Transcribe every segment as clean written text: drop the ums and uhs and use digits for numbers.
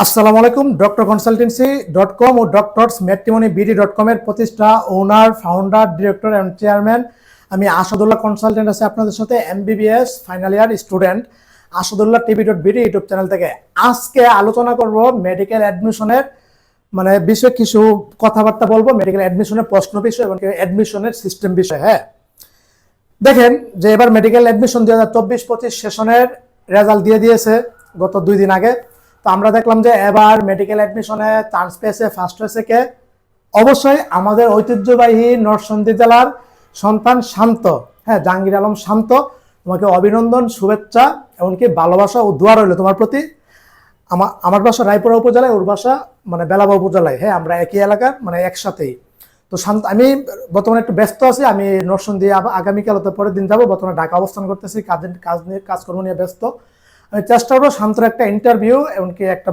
আসসালামু আলাইকুম। drconsultancy.com ও drmatrimonyBD.com এর প্রতিষ্ঠা, ওনার, ফাউন্ডার, ডিরেক্টর এন্ড চেয়ারম্যান আমি আসাদুল্লাহ কনসালটেন্ট আছি আপনাদের সাথে। MBBS final year student Asadullah TV.BD YouTube channel থেকে। আজকে আলোচনা করব মেডিকেল অ্যাডমিশনের বিষয়ে কিছু কথাবার্তা বলবো, মেডিকেল অ্যাডমিশনের প্রশ্ন বিষয় এবং অ্যাডমিশনের সিস্টেম বিষয়। হ্যাঁ, দেখেন যে এবার মেডিকেল অ্যাডমিশন 2024-25 সেশনের রেজাল্ট দিয়ে দিয়েছে গত 2 দিন আগে। তো আমরা দেখলাম যে এবার মেডিকেল অ্যাডমিশনে চান্স পেয়েছে, ফার্স্ট হয়েছে কে? অবশ্যই আমাদের ঐতিহ্যবাহী নরসিংদী জেলার সন্তান শান্ত। হ্যাঁ, জাহাঙ্গীর আলম শান্ত, তোমাকে অভিনন্দন, শুভেচ্ছা, এমনকি ভালোবাসা ও দোয়া রইল তোমার প্রতি। আমার বাসা রায়পুরা উপজেলায়, ওর বাসা বেলাবা উপজেলায়। হ্যাঁ, আমরা একই এলাকার, একসাথেই। তো শান্ত, আমি বর্তমানে একটু ব্যস্ত আছি। আমি নরসিংদী আগামীকাল অথবা পরের দিন যাবো। বর্তমানে ঢাকা অবস্থান করতেছি, কাজকর্ম নিয়ে ব্যস্ত। আমি চেষ্টা করবো শান্তর একটা ইন্টারভিউ, এমনকি একটা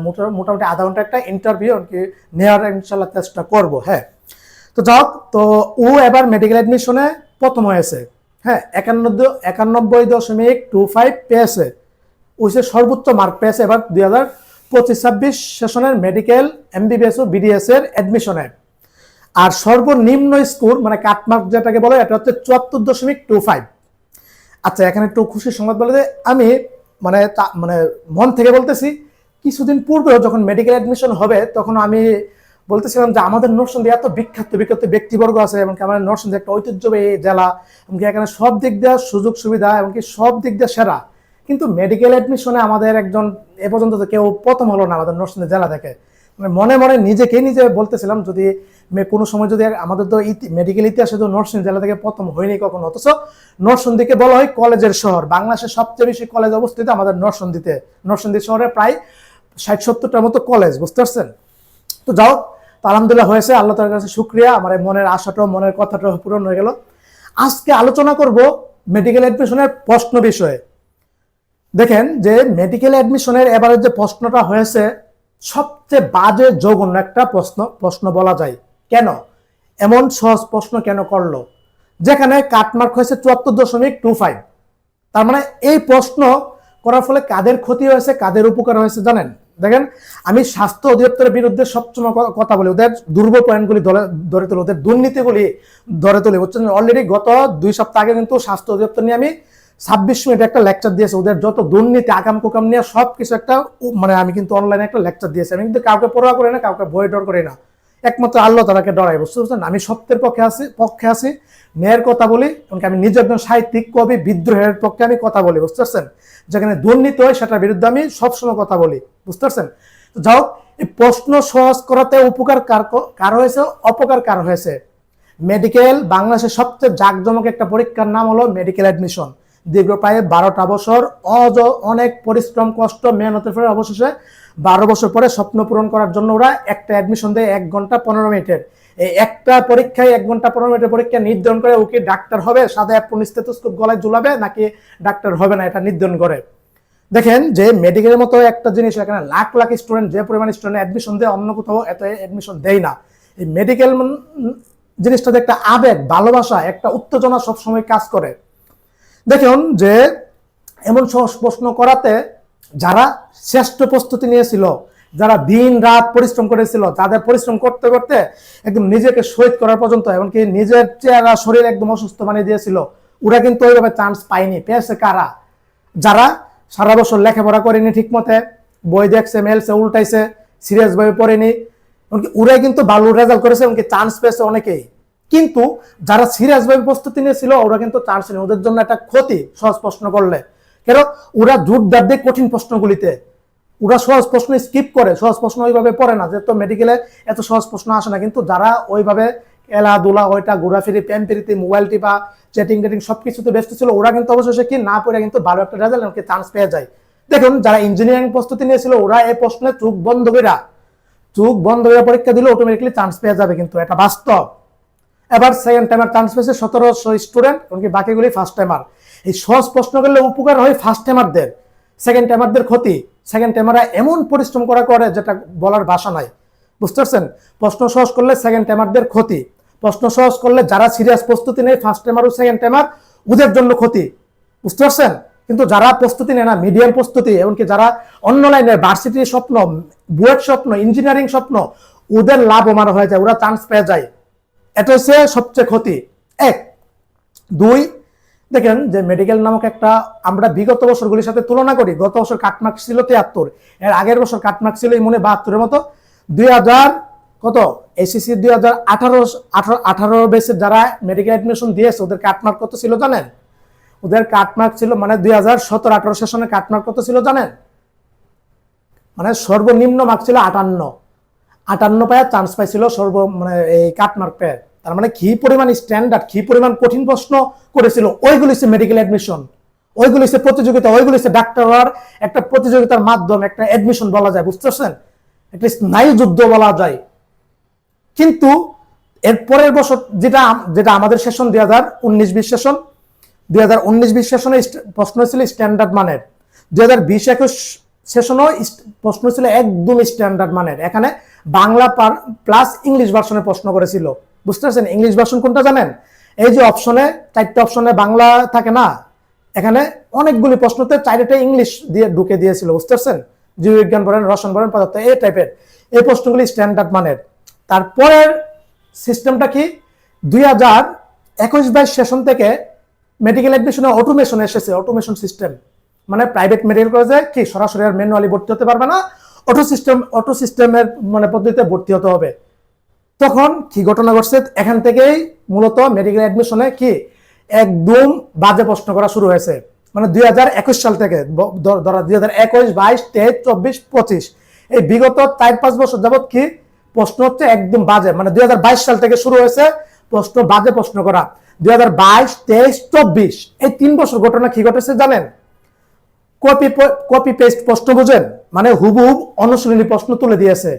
মোটামুটি আধা ঘন্টা একটা ইন্টারভিউ এমনকি নেওয়ার ইনশাল্লাহ চেষ্টা করবো। হ্যাঁ, তো যাক, তো ও এবার মেডিকেল অ্যাডমিশনে প্রথম হয়েছে। হ্যাঁ, 91.25 পেয়েছে। ও সর্বোচ্চ মার্ক পেয়েছে এবার 2025-26 সেশনের মেডিকেল MBBS ও BDS এর অ্যাডমিশনে। আর সর্বনিম্ন স্কোর কাটমার্ক যেটাকে বলে, এটা হচ্ছে 74.25। আচ্ছা, এখানে একটু খুশির সংবাদ বলে যে আমি মন থেকে বলতেছি, কিছুদিন পূর্বেও যখন মেডিকেল অ্যাডমিশন হবে তখন আমি বলতেছিলাম যে আমাদের নরসিংদী এত বিখ্যাত ব্যক্তিবর্গ আছে, এমনকি আমাদের নরসিংদী একটা ঐতিহ্যবাহী জেলা, এমনকি এখানে সব দিক দিয়ে সুযোগ সুবিধা, এমনকি সব দিক দিয়ে সেরা। কিন্তু মেডিকেল অ্যাডমিশনে আমাদের একজন এ পর্যন্ত কেউ প্রথম হলো না আমাদের নরসিংদী জেলা থেকে। মনে মনে নিজে বলতেছিলাম, যদি কোনো সময় যদি আমাদের তো মেডিকেল ইতিহাসে তো নরসিংদী জেলা থেকে প্রথম হয়নি কখনো। অথচ নরসিংদীকে বলা হয় কলেজের শহর। বাংলাদেশের সবচেয়ে বেশি কলেজ অবস্থিত আমাদের নরসিংদীতে। নরসিংদী শহরে প্রায় 60-70টার মতো কলেজ, বুঝতে পারছেন? তো যাও, আলহামদুলিল্লাহ হয়েছে, আল্লাহ তাআলার কাছে শুকরিয়া। আমার মনের আশাটাও, মনের কথাটাও পূরণ হয়ে গেল। আজকে আলোচনা করব মেডিকেল অ্যাডমিশনের প্রশ্ন বিষয়ে। দেখেন যে মেডিকেল অ্যাডমিশনের এবারে যে প্রশ্নটা হয়েছে, সবচেয়ে বাজে জঘন্য একটা প্রশ্ন বলা যায়। কেন এমন সহজ প্রশ্ন কেন করলো? যেখানে কাটমার্ক হয়েছে 74.25। তার এই প্রশ্ন করার ফলে কাদের ক্ষতি হয়েছে, কাদের উপকার হয়েছে জানেন? দেখেন, আমি স্বাস্থ্য অধিদপ্তরের বিরুদ্ধে সবসময় কথা বলি, ওদের দুর্বল পয়েন্টগুলি ধরে তুলি, ওদের দুর্নীতিগুলি ধরে তুলি। বুঝছেন, অলরেডি গত 2 সপ্তাহ আগে কিন্তু স্বাস্থ্য অধিদপ্তর নিয়ে আমি 26 মিনিট একটা লেকচার দিয়েছি। ওদের যত দুর্নীতি, আকাম কুকাম নিয়ে সবকিছু একটা আমি কিন্তু অনলাইনে একটা লেকচার দিয়েছি। আমি কিন্তু কাউকে পরোয়া করি না, কাউকে ভয় ডর করি না। একমাত্র আল্লাহ তাআলাকে ডরাই, বুঝতে পারছেন? আমি সত্যের পক্ষে আছি, ন্যায়ের কথা বলি। এমনকি আমি নিজে একজন সাহিত্যিক, কবি, বিদ্রোহের পক্ষে আমি কথা বলি, বুঝতে পারছেন? যেখানে দুর্নীতি হয় সেটার বিরুদ্ধে আমি সবসময় কথা বলি, বুঝতে পারছেন? তো যাও, এই প্রশ্ন সহজ করাতে উপকার কার হয়েছে, অপকার কার হয়েছে? মেডিকেল, বাংলাদেশের সবচেয়ে জাঁকজমক একটা পরীক্ষার নাম হলো মেডিকেল অ্যাডমিশন। দীর্ঘ প্রায় 12টা বছর অনেক পরিশ্রম, কষ্ট, মেহনতের পরে অবশেষে 12 বছর পরে স্বপ্ন পূরণ করার জন্য ওরা একটা অ্যাডমিশন দেয় 1 ঘন্টা 15 মিনিটের। এই একটা পরীক্ষায় 1 ঘন্টা 15 মিনিটের পরীক্ষা নির্ধারণ করে ওকে ডাক্তার হবে, সাদা অ্যাপ্রন স্টেথোস্কোপ গলায় ঝুলাবে নাকি ডাক্তার হবে না, এটা নির্ধারণ করে। দেখেন যে মেডিকেলের মতো একটা জিনিস, এখানে লাখ লাখ স্টুডেন্ট, যে পরিমাণ স্টুডেন্ট অ্যাডমিশন দেয় অন্য কোথাও এত অ্যাডমিশন দেয় না। এই মেডিকেল জিনিসটাতে একটা আবেগ, ভালোবাসা, একটা উত্তেজনা সবসময় কাজ করে। দেখুন যে এমন সহজ প্রশ্ন করাতে যারা শ্রেষ্ঠ প্রস্তুতি নিয়েছিল, যারা দিন রাত পরিশ্রম করেছিল, যাদের পরিশ্রম করতে করতে একদম নিজেকে শহীদ করার পর্যন্ত, এমনকি নিজের চেহারা শরীর একদম অসুস্থ বানিয়ে দিয়েছিল, ওরা কিন্তু ওইভাবে চান্স পায়নি। পেয়েছে কারা? যারা সারা বছর লেখাপড়া করেনি ঠিক মতে, বই দেখছে, মেলছে, উল্টাইছে, সিরিয়াস ভাবে পড়েনি, এমনকি ওরাই কিন্তু ভালো রেজাল্ট করেছে, এমনকি চান্স পেয়েছে অনেকেই। কিন্তু যারা সিরিয়াস ভাবে প্রস্তুতি নিয়েছিল ওরা কিন্তু চান্স নেই। ওদের জন্য একটা ক্ষতি সহজ প্রশ্ন করলে। কেন? ওরা জোরদার দেয় কঠিন প্রশ্নগুলিতে, ওরা সহজ প্রশ্ন স্কিপ করে, সহজ প্রশ্ন ওইভাবে পড়ে না। যেহেতু মেডিকেলে এত সহজ প্রশ্ন আসে না। কিন্তু যারা ওইভাবে খেলাধুলা, ওইটা ঘোরাফিরি, প্যাম্পিরিতে, মোবাইল টিপা, চ্যাটিং সবকিছুতে ব্যস্ত ছিল, ওরা কিন্তু অবশেষে কি না পড়ে কিন্তু ভালো একটা রেজাল্ট, এমনকি চান্স পেয়ে যায়। দেখুন, যারা ইঞ্জিনিয়ারিং প্রস্তুতি নিয়েছিল ওরা এই প্রশ্নে চোখ বন্ধ করে পরীক্ষা দিলে অটোমেটিকলি চান্স পেয়ে যাবে, কিন্তু এটা বাস্তব। এবার সেকেন্ড টাইমার চান্স পেয়েছে 1700 স্টুডেন্ট, এমনকি বাকিগুলি ফার্স্ট টাইমার। এই সহজ প্রশ্ন করলে উপকার হয় ফার্স্ট টাইমারদের, সেকেন্ড টাইমারদের ক্ষতি। সেকেন্ড টাইমাররা এমন পরিশ্রম করে যেটা বলার ভাষা নাই, বুঝতে পারছেন? প্রশ্ন সহজ করলে সেকেন্ড টাইমারদের ক্ষতি, প্রশ্ন সহজ করলে যারা সিরিয়াস প্রস্তুতি নেই, ফার্স্ট টাইমার ও সেকেন্ড টাইমার, ওদের জন্য ক্ষতি, বুঝতে পারছেন? কিন্তু যারা প্রস্তুতি নেয় না, মিডিয়াম প্রস্তুতি, এমনকি যারা অন্য লাইনের ভার্সিটির স্বপ্ন, বুয়েট স্বপ্ন, ইঞ্জিনিয়ারিং স্বপ্ন, ওদের লাভবান হয়ে যায়, ওরা চান্স পেয়ে যায়। এটা হচ্ছে সবচেয়ে ক্ষতি। এক। দুই, দেখেন যে মেডিকেল নামক একটা, আমরা বিগত বছরগুলির সাথে তুলনা করি, গত বছর কাটমার্ক ছিল 73, এর আগের বছর কাটমার্ক ছিল মনে 72-এর মতো। 2000 কত এসএসসি 2018 বেসে যারা মেডিকেল অ্যাডমিশন দিয়েছে ওদের কাটমার্ক কত ছিল জানেন? ওদের কাটমার্ক ছিল মানে 2017-18 সেশনে কাটমার্ক কত ছিল জানেন? মানে সর্বনিম্ন মার্ক ছিল 58 পায় চান্স পাইছিল মানে এই কাটমার্ক পেয়ে। তার মানে কি পরিমাণ স্ট্যান্ডার্ড, কি পরিমাণ কঠিন প্রশ্ন করেছিল। ওইগুলো হচ্ছে মেডিকেল অ্যাডমিশন, ওইগুলো হচ্ছে প্রতিযোগিতা, ওইগুলো হচ্ছে ডাক্তার হওয়ার একটা প্রতিযোগিতার মাধ্যম, একটা অ্যাডমিশন বলা যায়, বুঝতে পারছেন? একটা স্নায়ু যুদ্ধ বলা যায়। কিন্তু এর পরের বছর যেটা আমাদের সেশন 2019-20 সেশন, 2019-20 সেশনে প্রশ্ন ছিল স্ট্যান্ডার্ড মানের, 2020-21 সেশনও প্রশ্ন ছিল একদম স্ট্যান্ডার্ড মানের। এখানে বাংলা প্লাস ইংলিশ ভার্সনের প্রশ্ন করেছিল, বুঝতে পারছেন? ইংলিশ ভার্সন কোনটা জানেন? এই যে অপশনে 4টে অপশনে বাংলা থাকে না, এখানে অনেকগুলি প্রশ্নতে 4টে ইংলিশ দিয়ে ঢুকে দিয়েছিল, বুঝতে পারছেন? জীববিজ্ঞান বলেন, রসায়ন বলেন, পদার্থ, এই টাইপের এই প্রশ্নগুলি স্ট্যান্ডার্ড মানের। তারপরের সিস্টেমটা কি, 2021-22 সেশন থেকে মেডিকেল অ্যাডমিশনে অটোমেশন এসেছে, অটোমেশন সিস্টেম। মানে প্রাইভেট মেডিকেল কলেজে কি সরাসরি আর ম্যানুয়ালি ভর্তি হতে পারবে না, অটো সিস্টেমের মানে পদ্ধতিতে ভর্তি হতে হবে। তখন কি ঘটনা ঘটছে, এখান থেকেই মূলত মেডিকেল অ্যাডমিশনে কি একদম বাজে প্রশ্ন করা শুরু হয়েছে। মানে 2021 সাল থেকে ধরা 2021, 22, 23, 24, 25 এই বিগত 4-5 বছর যাবত কি প্রশ্ন হচ্ছে একদম বাজে। মানে 2022 সাল থেকে শুরু হয়েছে প্রশ্ন বাজে প্রশ্ন করা। 2022, 23, 24 এই 3 বছর ঘটনা কি ঘটেছে জানেন? কপি পেস্ট প্রশ্ন বুঝেন, মানে হুবহুব অনুশীলনী প্রশ্ন তুলে দিয়েছে।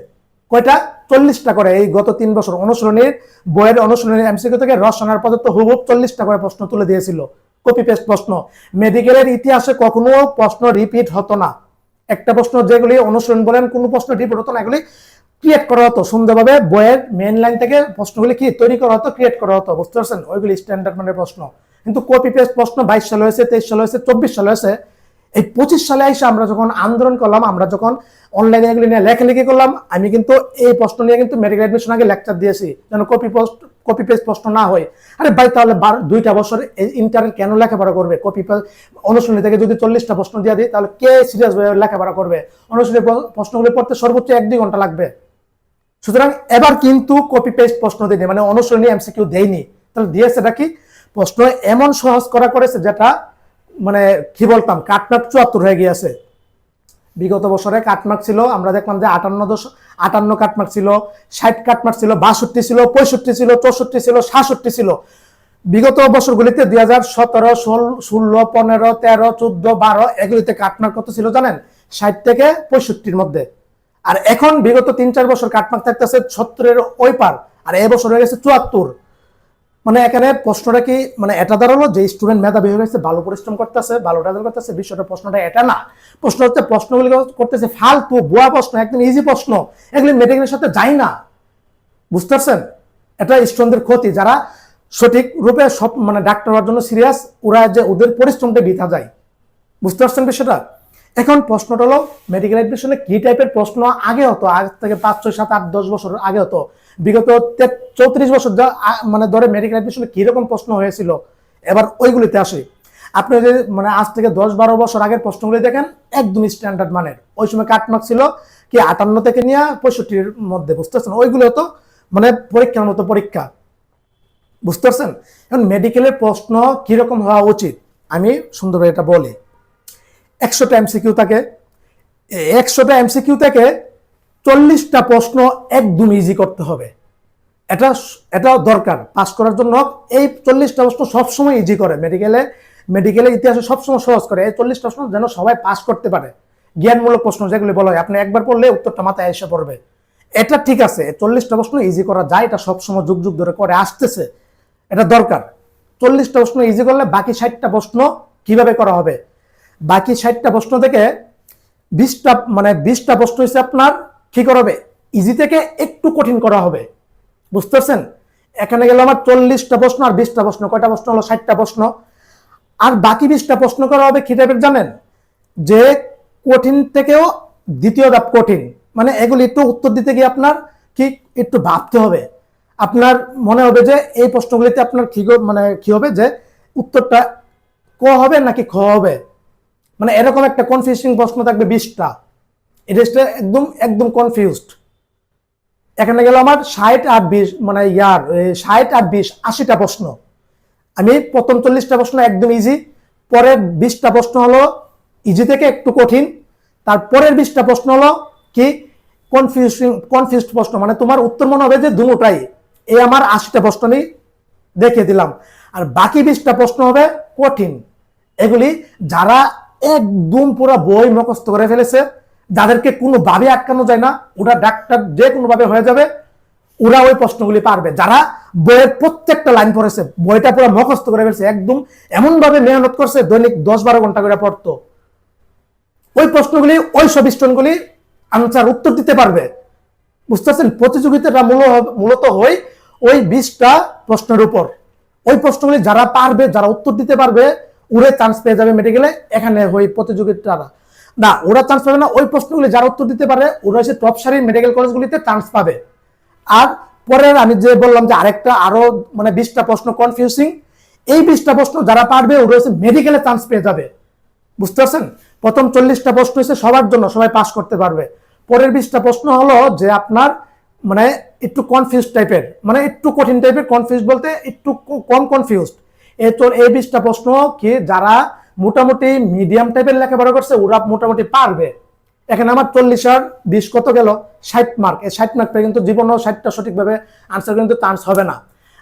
কয়টা? 40টা করে। এই গত 3 বছর অনুশীলনীর বইয়ের অনুশীলনীর এমসিকিউ থেকে রসায়ন পর্যন্ত হুবহুব 40টা করে প্রশ্ন তুলে দিয়েছিল, কপি পেস্ট প্রশ্ন। মেডিকেলের ইতিহাসে কখনো প্রশ্ন রিপিট হতো না। একটা প্রশ্ন যেগুলি অনুশীলন বলেন কোনো প্রশ্ন রিপিট হতো না, এগুলি ক্রিয়েট করা হতো সুন্দরভাবে, বইয়ের মেইন লাইন থেকে প্রশ্নগুলি কি তৈরি করা হতো, ক্রিয়েট করা হতো, বুঝতে পারছেন? ওইগুলি স্ট্যান্ডার্ড মানের প্রশ্ন। কিন্তু কপি পেস্ট প্রশ্ন 22 সালে হয়েছে, 23 সালে হয়েছে, 24 সালে হয়েছে। এই 25 সালে এসে আমরা যখন আন্দোলন করলাম, আমরা যখন অনলাইনে এগুলি নিয়ে লেখালেখি করলাম, আমি কিন্তু এই প্রশ্ন নিয়ে কিন্তু মেডিকেল অ্যাডমিশন আগে লেকচার দিয়েছি যেন কপি পেস্ট প্রশ্ন না হয়। আরে ভাই, তাহলে 2টা বছর ইন্টারনেট কেন লেখাপড়া করবে? কপি অনুশীলনী থেকে যদি 40টা প্রশ্ন দিয়ে দিই তাহলে কে সিরিয়াস ভাবে লেখাপড়া করবে? অনুশীলনী প্রশ্নগুলি পড়তে সর্বোচ্চ 1-2 ঘন্টা লাগবে। সুতরাং এবার কিন্তু কপি পেস্ট প্রশ্ন দিইনি, মানে অনুশীলনী এমসিকিউ দেয়নি। তাহলে দিয়েছে এটা কি? প্রশ্ন এমন সহজ করেছে যেটা মানে কি বলতাম কাটমার্ক 74 হয়ে গিয়েছে। বিগত বছরে কাটমার্ক ছিল আমরা দেখলাম যে 58 কাটমার্ক ছিল, 60 কাটমার্ক ছিল, 62 ছিল, 65 ছিল, 64 ছিল, 67 ছিল। বিগত বছরগুলিতে 2017, 16, 15, 13, 14, 12 এগুলিতে কাটমার্ক কত ছিল জানেন? 60 থেকে 65-র মধ্যে। আর এখন বিগত 3-4 বছর কাটমার্ক থাকতেছে 70-এর ওই পার, আর এবছর হয়ে গেছে 74। মানে এখানে প্রশ্নটা কি মানে এটা দাঁড়ালো যে স্টুডেন্ট মেধাবী হয়ে গেছে, ভালো পরিশ্রম করতেছে, ভালো রেজাল্ট করতেছে, বিষয়টা প্রশ্নটা এটা না। প্রশ্ন হচ্ছে প্রশ্নগুলি করতেছে ফালতু ভুয়া প্রশ্ন, একদম ইজি প্রশ্ন, এগুলি মেডিকেলের সাথে যায় না, বুঝতে পারছেন? এটা স্টুডেন্টদের ক্ষতি। যারা সঠিক রূপে সব মানে ডাক্তার হওয়ার জন্য সিরিয়াস, ওরা যে ওদের পরিশ্রমটা বৃথা যায়, বুঝতে পারছেন বিষয়টা? এখন প্রশ্নটা হলো মেডিকেল অ্যাডমিশনে কি টাইপের প্রশ্ন আগে হতো, আজ থেকে 5, 6, 7, 8, 10 বছর আগে হতো, বিগত 34 বছর মানে ধরে মেডিকেল অ্যাডমিশনে কিরকম প্রশ্ন হয়েছিল, এবার ওইগুলিতে আসে। আপনি যদি মানে আজ থেকে 10-12 বছর আগের প্রশ্নগুলি দেখেন একদম স্ট্যান্ডার্ড মানের। ওই সময় কাটমার্ক ছিল কি 58 থেকে নিয়ে 65-র মধ্যে, বুঝতে পারছেন? ওইগুলো হতো মানে পরীক্ষার মতো পরীক্ষা, বুঝতে পারছেন? এখন মেডিকেলের প্রশ্ন কিরকম হওয়া উচিত আমি সুন্দরভাবে এটা বলি। 100টা এমসিকিউ থাকে, 100টা এমসিকিউ থেকে 40টা প্রশ্ন একদম ইজি করতে হবে। এটা দরকার পাস করার জন্য। এই 40টা প্রশ্ন সবসময় ইজি করে মেডিকেলের ইতিহাসে সবসময় সহজ করে। এই 40টা প্রশ্ন যেন সবাই পাস করতে পারে। জ্ঞানমূলক প্রশ্ন যেগুলি বলা হয়, আপনি একবার পড়লে উত্তরটা মাথায় এসে পড়বে, এটা ঠিক আছে। 40টা প্রশ্ন ইজি করা যায়, এটা সবসময় যুগ যুগ ধরে করে আসতেছে, এটা দরকার। 40টা প্রশ্ন ইজি করলে বাকি 60টা প্রশ্ন কিভাবে করা হবে? বাকি 60টা প্রশ্ন থেকে 20টা প্রশ্ন হচ্ছে আপনার কি করা হবে, ইজি থেকে একটু কঠিন করা হবে, বুঝতে পারছেন? এখানে গেল আমার 40টা প্রশ্ন আর 20টা প্রশ্ন, কয়টা প্রশ্ন হলো? 60টা প্রশ্ন। আর বাকি 20টা প্রশ্ন করা হবে কি টাইপের জানেন, যে কঠিন থেকেও দ্বিতীয় ধাপ কঠিন, মানে এগুলি একটু উত্তর দিতে গিয়ে আপনার কি একটু ভাবতে হবে, আপনার মনে হবে যে এই প্রশ্নগুলিতে আপনার কি মানে কি হবে, যে উত্তরটা ক হবে নাকি খ হবে, মানে এরকম একটা কনফিউজিং প্রশ্ন থাকবে 20টা। এটা একদম একদম কনফিউজড। এখানে গেল আমার 60 আর 20 মানে 60 আর 20 80টা প্রশ্ন। আমি প্রথম 40টা প্রশ্ন একদম ইজি, পরের 20টা প্রশ্ন হলো ইজি থেকে একটু কঠিন, তারপরের 20টা প্রশ্ন হলো কি কনফিউজড প্রশ্ন, মানে তোমার উত্তর মনে হবে যে দুটোটাই। এই আমার 80টা প্রশ্ন আমি দেখিয়ে দিলাম। আর বাকি 20টা প্রশ্ন হবে কঠিন। এগুলি যারা একদম পুরো বই মুখস্থ করে ফেলেছে, যাদেরকে কোনোভাবে আটকানো যায় না, ওরা ডাক্তার যে কোনোভাবে হয়ে যাবে, ওরা ওই প্রশ্নগুলি পারবে। যারা বইয়ের প্রত্যেকটা লাইন পড়েছে, বইটা পুরো মুখস্থ করে ফেলছে, একদম এমন ভাবে মেহনত করছে, দৈনিক 10-12 ঘন্টা করে পড়তো, ওই প্রশ্নগুলি ওই সব স্টুডেন্টগুলি আনসার উত্তর দিতে পারবে। বুঝতে পারছেন? প্রতিযোগিতাটা মূলত হয় ওই 20টা প্রশ্নের উপর। ওই প্রশ্নগুলি যারা পারবে, যারা উত্তর দিতে পারবে, ওরা চান্স পেয়ে যাবে মেডিকেলে। এখানে ওই প্রতিযোগিতাটা না, ওরা চান্স পাবে না। ওই প্রশ্নগুলি যারা উত্তর দিতে পারে, ওরা হচ্ছে টপ সারির মেডিকেল কলেজগুলিতে চান্স পাবে। আর পরের আমি যে বললাম যে আরেকটা আরো মানে 20টা প্রশ্ন কনফিউজিং, এই 20টা প্রশ্ন যারা পারবে, ওরা হচ্ছে মেডিকেলে চান্স পেয়ে যাবে। বুঝতে পারছেন? প্রথম 40টা প্রশ্ন হচ্ছে সবার জন্য, সবাই পাস করতে পারবে। পরের 20টা প্রশ্ন হলো যে আপনার মানে একটু কনফিউজ টাইপের, মানে একটু কঠিন টাইপের। কনফিউজ বলতে একটু কম কনফিউজড। এই 20টা প্রশ্ন কি যারা মোটামুটি মিডিয়াম টাইপের লেখাপড়া করছে, ওরা মোটামুটি পারবে। এখানে আমার 40 আর 20 কত গেল? 60 মার্ক। এই 60 মার্ক পেয়ে কিন্তু জীবনেও 60টা সঠিকভাবে আনসার কিন্তু চান্স হবে না।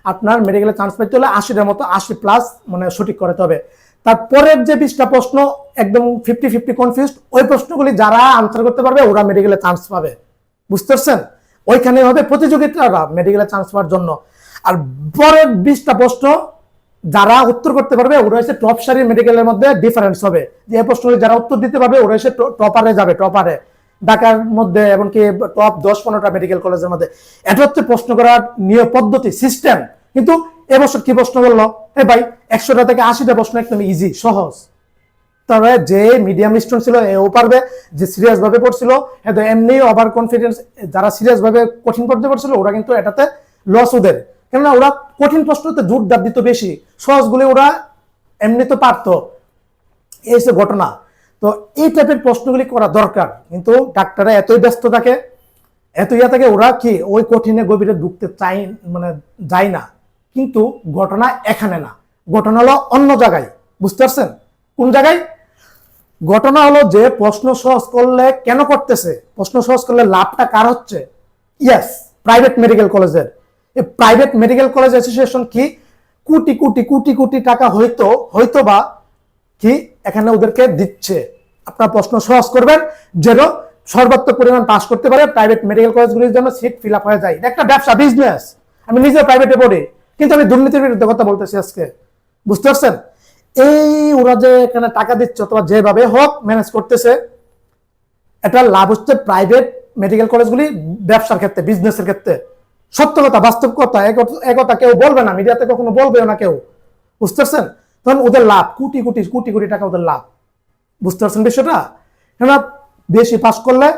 আপনার মেডিকেলে চান্স পেতে হলে 80টার মতো 80 প্লাস মানে সঠিক করতে হবে। তারপরের যে 20টা প্রশ্ন একদম 50-50 কনফিউজড, ওই প্রশ্নগুলি যারা আনসার করতে পারবে, ওরা মেডিকেলে চান্স পাবে। বুঝতে পারছেন? ওইখানে হবে প্রতিযোগিতারা মেডিকেলে চান্স পাওয়ার জন্য। আর পরের 20টা প্রশ্ন যারা উত্তর করতে পারবে, ওরা হচ্ছে টপ সারির মেডিকেলের মধ্যে ডিফারেন্স হবে। যে এই প্রশ্নগুলি যারা উত্তর দিতে পারবে, ওরা হচ্ছে টপারে যাবে, টপারে ঢাকার মধ্যে, এমনকি টপ 10-15টা মেডিকেল কলেজের মধ্যে। এটা হচ্ছে প্রশ্ন করার নিয়ম, পদ্ধতি, সিস্টেম। কিন্তু এবছর কি প্রশ্ন বললো? হ্যাঁ ভাই, 100টা থেকে 80টা প্রশ্ন একদম ইজি, সহজ। তবে যে মিডিয়াম স্টুডেন্ট ছিল, এও পারবে। যে সিরিয়াস ভাবে পড়ছিল, হ্যাঁ এমনি ওভার কনফিডেন্স, যারা সিরিয়াস ভাবে কঠিন পড়তে পড়ছিল, ওরা কিন্তু এটাতে লস ওদের। কেননা ওরা কঠিন প্রশ্নতে জোর দাব দিত বেশি, সহজগুলি ওরা এমনি তো পারতো। এই যে ঘটনা। তো এই টাইপের প্রশ্নগুলি করা দরকার, কিন্তু ডাক্তাররা এতই ব্যস্ত থাকে, এত ইয়া থাকে, ওরা কি ওই কঠিনে গভীরে ঢুকতে চাই মানে যায় না। কিন্তু ঘটনা এখানে না, ঘটনা হলো অন্য জায়গায়। বুঝতে পারছেন? কোন জায়গায়? ঘটনা হলো যে প্রশ্ন সহজ করলে কেন করতেছে, প্রশ্ন সহজ করলে লাভটা কার হচ্ছে? ইয়েস, প্রাইভেট মেডিকেল কলেজের। এই প্রাইভেট মেডিকেল কলেজ অ্যাসোসিয়েশন কি কোটি কোটি কোটি কোটি টাকা হয়তো বা কি এখানে ওদেরকে দিচ্ছে। আপনার প্রশ্ন সহজ করবেন যেন সর্বাত্মক পরিমাণ পাস করতে পারে, প্রাইভেট মেডিকেল কলেজগুলির জন্য সিট ফিল আপ হয়ে যায়। এটা একটা ব্যবসা, বিজনেস। আমি নিজে প্রাইভেটে পড়ি, কিন্তু আমি দুর্নীতির বিরুদ্ধে কথা বলতেছি আজকে। বুঝতে পারছেন? এই ওরা যে এখানে টাকা দিচ্ছে অথবা যেভাবে হোক ম্যানেজ করতেছে, এটা লাভ হচ্ছে প্রাইভেট মেডিকেল কলেজগুলি ব্যবসার ক্ষেত্রে, বিজনেসের ক্ষেত্রে। সত্য কথা, বাস্তব কথা, একথা কেউ বলবে না, মিডিয়াতে কখনো বলবেও না কেউ। বুঝতে পারছেন? তখন ওদের লাভ কোটি কোটি কোটি কোটি টাকা, ওদের লাভ। বুঝতে পারছেন বিষয়টা? কেননা বেশি পাস করলে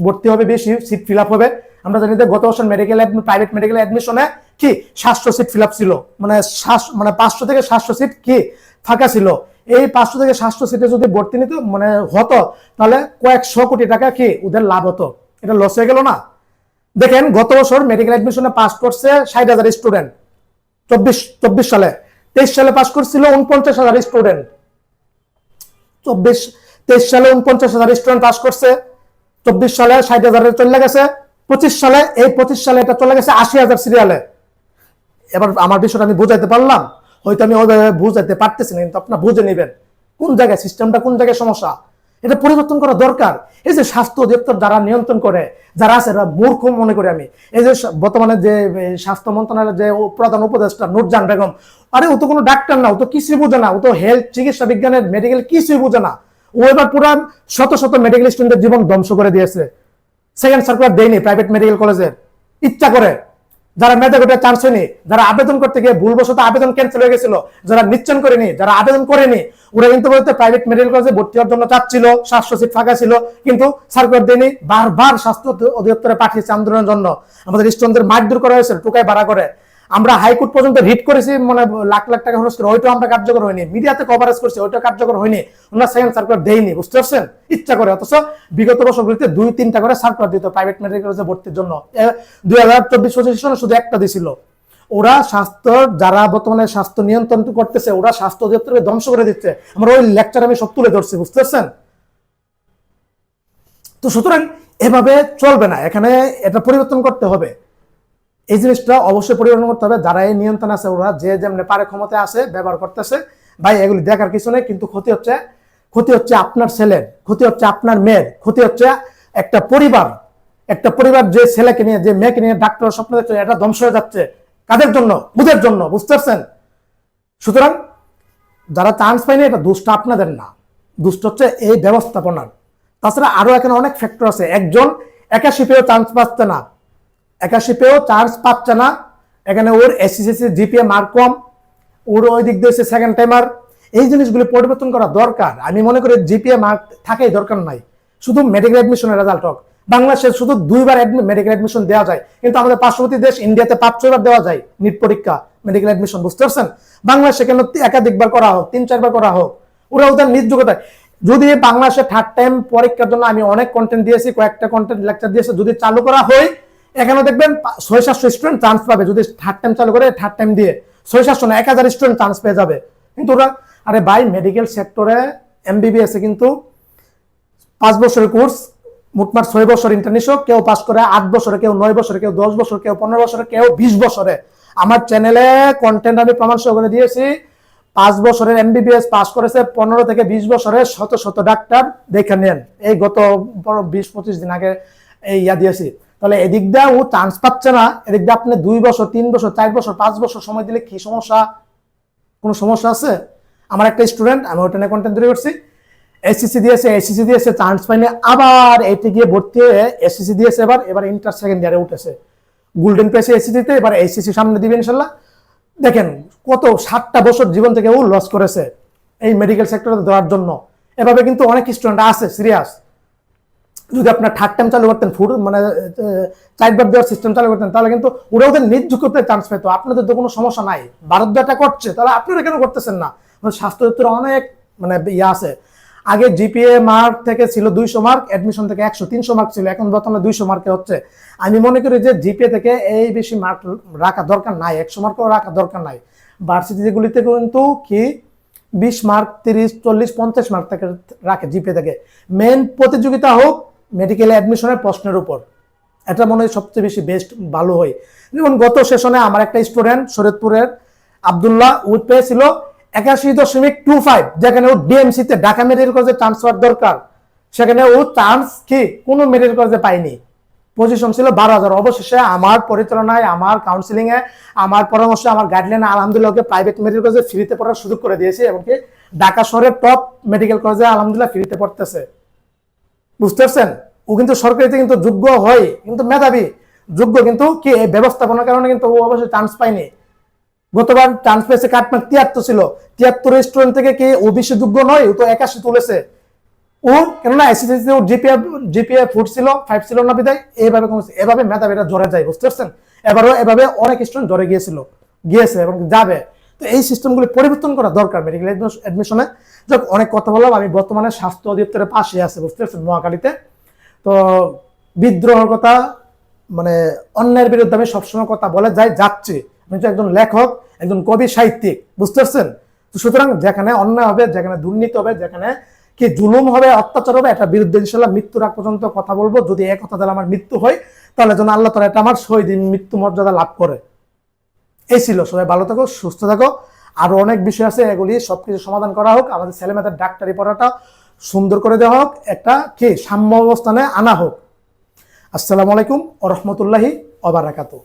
ভর্তি হবে, বেশি সিট ফিল আপ হবে। আমরা জানি যে গত বছর প্রাইভেট মেডিকেল অ্যাডমিশনে কি 700 সিট ফিল আপ ছিল, মানে 500 থেকে 700 সিট কি ফাঁকা ছিল। এই 500 থেকে 700 সিটে যদি ভর্তি নিত মানে হতো, তাহলে কয়েকশো কোটি টাকা কি ওদের লাভ হতো। এটা লস হয়ে গেল না? দেখেন গত বছর মেডিকেল অ্যাডমিশনে পাস করছে 60,000 স্টুডেন্ট, 24 সালে। 23 সালে পাস করছিল 49,000 স্টুডেন্ট। 23 সালে 49,000 স্টুডেন্ট পাস করছে। 24 সালে 60,000 চলে গেছে। 25 সালে এটা চলে গেছে 80,000 সিরিয়ালে। এবার আমার বিষয়টা আমি বুঝাইতে পারলাম? হয়তো আমি ওইভাবে বুঝাইতে পারতেছি না, কিন্তু আপনারা বুঝে নেবেন কোন জায়গায় সিস্টেমটা, কোন জায়গায় সমস্যা। এটা পরিবর্তন করা দরকার। এই যে স্বাস্থ্য অধিদপ্তর যারা নিয়ন্ত্রণ করে, যারা আছে, এরা মূর্খ মনে করি আমি। এই যে বর্তমানে যে স্বাস্থ্য মন্ত্রণালয়ের যে প্রধান উপদেষ্টা নূরজাহান বেগম, আরে ও তো কোনো ডাক্তার না, ও তো কিছুই বোঝে না, ও তো হেলথ চিকিৎসা বিজ্ঞানের মেডিকেল কিছুই বোঝে না। ও এবার পুরা শত শত মেডিকেল স্টুডেন্টের জীবন ধ্বংস করে দিয়েছে। সেকেন্ড সার্কুলার দেয়নি প্রাইভেট মেডিকেল কলেজের, ইচ্ছা করে। যারা মেধাগোটে চান্স হয়নি, যারা আবেদন করতে গিয়ে ভুলবশত আবেদন ক্যান্সেল হয়ে গেছিল, যারা নিশ্চয় করেনি, যারা আবেদন করেনি, ওরা কিন্তু বলতে প্রাইভেট মেডিকেল কলেজে ভর্তি হওয়ার জন্য চাচ্ছিল, 700 সিট ফাঁকা ছিল, কিন্তু সার্কুলার দেয়নি, বারবার স্বাস্থ্য অধিদপ্তরে পাঠিয়েছে আন্দোলনের জন্য। আমাদের স্টুডেন্টদের মারধর করা হয়েছে টুকাই ভাড়া করে। আমরা হাইকোর্ট পর্যন্ত রিট করেছি, মানে লাখ লাখ টাকা খরচ করে, ওইটাও আমরা কার্যকর হয়নি। মিডিয়াতে কভারেজ করছি, ওইটাও কার্যকর হয়নি। ওনারা সেকেন্ড সার্কুলার দেয়নি, বুঝতে পারছেন, ইচ্ছা করে। অথচ বিগত বছরগুলিতে 2-3টা করে সার্কুলার দিত প্রাইভেট মেডিকেল কলেজে ভর্তির জন্য। 2024-25 সনে শুধু একটা দিছিল। ওরা স্বাস্থ্য, যারা বর্তমানে স্বাস্থ্য নিয়ন্ত্রণ করতেছে, ওরা স্বাস্থ্য অধিদপ্তরকে ধ্বংস করে দিচ্ছে। আমরা ওই লেকচার আমি সব তুলে ধরছি, বুঝতে পারছেন। তো সুতরাং এভাবে চলবে না, এখানে এটা পরিবর্তন করতে হবে। এই জিনিসটা অবশ্যই পরিবর্তন করতে হবে। যারা এই নিয়ন্ত্রণ আছে, ওরা যে যেমনি পারে ক্ষমতায় আছে ব্যবহার করতেছে। ভাই এগুলি দেখার কিছু নেই, কিন্তু ক্ষতি হচ্ছে আপনার ছেলের, ক্ষতি হচ্ছে আপনার মেয়ের, ক্ষতি হচ্ছে একটা পরিবার যে ছেলেকে নিয়ে, যে মেয়েকে নিয়ে ডাক্তার স্বপ্ন দেখছে, এটা ধ্বংস হয়ে যাচ্ছে। কাদের জন্য? ওদের জন্য, বুঝতে পারছেন। সুতরাং যারা চান্স পায়নি, এটা দোষটা আপনাদের না, দোষটা হচ্ছে এই ব্যবস্থাপনার। তাছাড়া আরো এখানে অনেক ফ্যাক্টর আছে। একজন 81 পেয়েও চান্স পাচ্ছে না, 81 পেয়েও চান্স পাচ্ছে না। এখানে ওর এসএসসি জিপিএ মার্ক কম, ওর ওই দিক দিয়ে সেকেন্ড টাইমার। এই জিনিসগুলি পরিবর্তন করা দরকার। আমি মনে করি জিপিএ মার্ক থাকাই দরকার নাই, শুধু মেডিকেল অ্যাডমিশনের রেজাল্ট হোক। বাংলাদেশে শুধু 2বার মেডিকেল অ্যাডমিশন দেওয়া যায়, কিন্তু আমাদের পার্শ্ববর্তী দেশ ইন্ডিয়াতে 5-6বার দেওয়া যায় নিট পরীক্ষা, মেডিকেল অ্যাডমিশন, বুঝতে পারছেন। বাংলাদেশে কেন একাধিকবার করা হোক, 3-4বার করা হোক, ওরা ওদের নিজ যোগ্যতায়। যদি বাংলাদেশে থার্ড টাইম পরীক্ষার জন্য আমি অনেক কন্টেন্ট দিয়েছি, কয়েকটা কন্টেন্ট লেকচার দিয়েছি, যদি চালু করা হয়, এখানে দেখবেন 600-700 স্টুডেন্ট চান্স পাবে। যদি থার্ড টাইম চালু করে, থার্ড টাইম দিয়ে 600-700 না 1000 স্টুডেন্ট চান্স পেয়ে যাবে। কিন্তু ওরা, আরে ভাই মেডিকেল সেক্টরে এমবিবিএস এ কিন্তু 5 বছরের কোর্স, মোটমাট 6 বছর ইন্টার্নশিপ, কেউ পাস করে 8 বছরে, কেউ 9 বছরে, কেউ 10 বছর, কেউ 15 বছরে, কেউ 20 বছরে। আমার চ্যানেলে কন্টেন্ট আমি প্রমাণ সহ করে দিয়েছি। 5 বছরের এমবিবিএস পাস করেছে 15 থেকে 20 বছরের শত ডাক্তার, দেখে নেন। এই গত 20-25 দিন আগে এই দিয়েছি। তাহলে এদিক দিয়ে ও চান্স পাচ্ছে না, এদিক দিয়ে আপনি 2 বছর, 3 বছর, 4 বছর, 5 বছর সময় দিলে কি সমস্যা? কোনো সমস্যা আছে? আমার একটা স্টুডেন্ট, আমি ওটা নিয়ে কন্টেন্ট তৈরি করছি, এসসিসি দিয়েছে চান্স পাইনি, আবার এটি গিয়ে ভর্তি হয়ে এসসিসি দিয়েছে, এবার ইন্টার সেকেন্ড ইয়ারে উঠেছে, গোল্ডেন পেয়েছে এসসিসিতে, এবার এসসিসি সামনে দিবে ইনশাল্লাহ। দেখেন কত 7টা বছর জীবন থেকে ও লস করেছে এই মেডিকেল সেক্টরে দেওয়ার জন্য। এভাবে কিন্তু অনেক স্টুডেন্ট আছে সিরিয়াস। যদি আপনার থার্ড টাইম চালু করতেন, মানে 4বার দেওয়ার সিস্টেম চালু করতেন, তাহলে কিন্তু ওরা ওদের নিজ যোগ্যতে চান্স পেত। আপনাদের তো কোনো সমস্যা নাই, ভারত এটা করছে, তাহলে আপনারা কেন করতেছেন না? স্বাস্থ্য দপ্তরে অনেক মানে আছে। আগে জিপিএ মার্ক থেকে ছিল 200 মার্ক, অ্যাডমিশন থেকে 100-300 মার্ক ছিল, এখন বর্তমানে 200 মার্কে হচ্ছে। আমি মনে করি যে জিপিএ থেকে এই বেশি মার্ক রাখা দরকার নাই, 100 মার্কও রাখা দরকার নাই। ভার্সিটিগুলিতে কিন্তু কি 20 মার্ক, 30, 40, 50 মার্ক থেকে রাখে জিপিএ থেকে। মেন প্রতিযোগিতা হোক মেডিকেল অ্যাডমিশনের প্রশ্নের উপর, এটা মনে হয় সবচেয়ে বেশি বেস্ট ভালো হয়। যেমন গত সেশনে আমার একটা স্টুডেন্ট শরীয়তপুরের আব্দুল্লাহ, ও পেয়েছিল 81.25, যেখানে ও ডিএমসিতে ঢাকা মেডিকেল কলেজে ট্রান্সফার দরকার, সেখানে ও চান্স কি কোনো মেডিকেল কলেজে পায়নি। পজিশন ছিল 12,000। অবশেষে আমার পরিচালনায়, আমার কাউন্সিলিং এ, আমার পরামর্শে, আমার গাইডলাইনে আলহামদুলিল্লাহ ওকে প্রাইভেট মেডিকেল কলেজে ফ্রিতে পড়ার সুযোগ করে দিয়েছে, এবং কি ঢাকা শহরের টপ মেডিকেল কলেজে আলহামদুলিল্লাহ ফ্রিতে পড়তেছে, বুঝতে পারছেন। ও কিন্তু সরকারিতে কিন্তু যোগ্য হয়, কিন্তু মেধাবী যোগ্য, কিন্তু কি এই ব্যবস্থাপনার কারণে কিন্তু ও অবশ্যই চান্স পায়নি। গতবার চান্স পেয়েছে কাটমার্ক 73 ছিল, 73 স্টুডেন্ট থেকে কি ও বেশি যোগ্য নয়? ও তো 81 তুলেছে। ও কেননা এসএসসি ওর জিপিএ 4 ছিল, 5 ছিল না বিদায় এইভাবে কমেছে। এভাবে মেধাবীরা জ্বরে যায়, বুঝতে পারছেন। এভাবে অনেক স্টুডেন্ট জ্বরে গিয়েছে এবং যাবে। তো এই সিস্টেমগুলি পরিবর্তন করা দরকার মেডিকেল অ্যাডমিশনে। যাক, অনেক কথা বললাম। আমি বর্তমানে স্বাস্থ্য অধিদপ্তরের পাশে আছে, বুঝতে পারছেন, নোয়াখালীতে। তো বিদ্রোহের কথা, মানে অন্যায়ের বিরুদ্ধে আমি সবসময় কথা বলে যাচ্ছি। আমি তো একজন লেখক, একজন কবি, সাহিত্যিক, বুঝতে পারছেন। তো সুতরাং যেখানে অন্যায় হবে, যেখানে দুর্নীতি হবে, যেখানে কি জুলুম হবে, অত্যাচার হবে, এটার বিরুদ্ধে ইনশাল্লাহ মৃত্যুর আগ পর্যন্ত কথা বলবো। যদি এক কথা দিলে আমার মৃত্যু হয়, তাহলে যেন আল্লাহ তাআলা এটা আমার শহীদ মৃত্যু মর্যাদা লাভ করে। এই ছিল। সবাই ভালো থাকো, সুস্থ থাকো। আরো অনেক বিষয় আছে, এগুলি সবকিছু সমাধান করা হোক। আমাদের ছেলেমেয়েদের ডাক্তারি পড়াটা সুন্দর করে দেওয়া হোক, একটা কি সাম্য অবস্থানে আনা হোক। আসসালামু আলাইকুম ওয়া রাহমাতুল্লাহি ওয়া বারাকাতুহু।